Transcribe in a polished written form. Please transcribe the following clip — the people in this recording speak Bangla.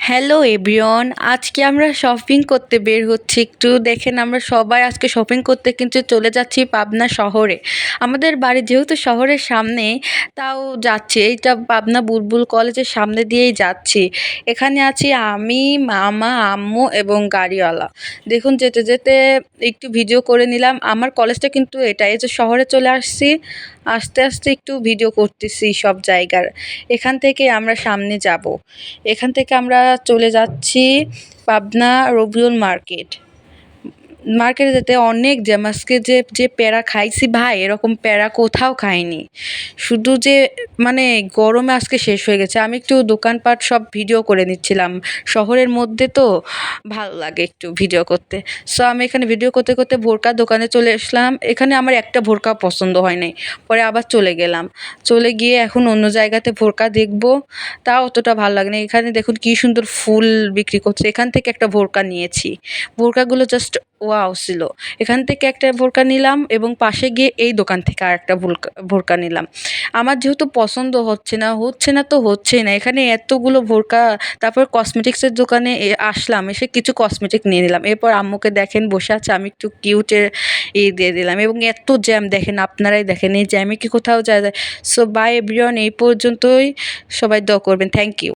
হ্যালো এভরিওয়ান, আজকে আমরা শপিং করতে বের হচ্ছি। একটু দেখেন, আমরা সবাই আজকে শপিং করতে কিন্তু চলে যাচ্ছি পাবনা শহরে। আমাদের বাড়ি যেহেতু শহরের সামনে, তাও যাচ্ছি। এইটা পাবনা বুলবুল কলেজের সামনে দিয়েই যাচ্ছি। এখানে আছি আমি, মামা, আম্মু এবং গাড়িওয়ালা। দেখুন, যেতে যেতে একটু ভিডিও করে নিলাম। আমার কলেজটা কিন্তু এটা, এই যে শহরে চলে আসছি, আস্তে আস্তে একটু ভিডিও করতেছি সব জায়গার। এখান থেকে আমরা সামনে যাব। এখান থেকে আমরা চলে যাচ্ছি পাবনা রবিউল মার্কেট। মার্কেটে যেতে অনেক জ্যাম। আজকে যে যে প্যারা খাইছি ভাই, এরকম প্যারা কোথাও খাইনি। শুধু যে মানে গরমে আজকে শেষ হয়ে গেছে। আমি একটু দোকানপাট সব ভিডিও করে নিচ্ছিলাম। শহরের মধ্যে তো ভালো লাগে একটু ভিডিও করতে। সো আমি এখানে ভিডিও করতে করতে ভোরকার দোকানে চলে আসলাম। এখানে আমার একটা ভোরকা পছন্দ হয় নাই, পরে আবার চলে গেলাম। চলে গিয়ে এখন অন্য জায়গাতে ভোরকা দেখবো, তাও অতটা ভালো লাগে না। এখানে দেখুন কি সুন্দর ফুল বিক্রি করছে। এখান থেকে একটা ভোরকা নিয়েছি। ভোরকাগুলো জাস্ট ওয়াও ছিল। এখান থেকে একটা ভোরকা নিলাম এবং পাশে গিয়ে এই দোকান থেকে আরেকটা ভোরকা নিলাম। আমার যেহেতু পছন্দ হচ্ছে না তো হচ্ছেই না। এখানে এতগুলো ভোরকা। তারপর কসমেটিক্সের দোকানে আসলাম, এসে কিছু কসমেটিক নিয়ে নিলাম। এরপর আম্মুকে দেখেন বসে আছে, আমি একটু কিউটের দিয়ে দিলাম। এবং এত জ্যাম দেখেন, আপনারাই দেখেন, এই জ্যামে কি কোথাও যায় যায়। সো বাই এভরিওয়ান, এই পর্যন্তই। সবাই দোয়া করবেন। Thank you.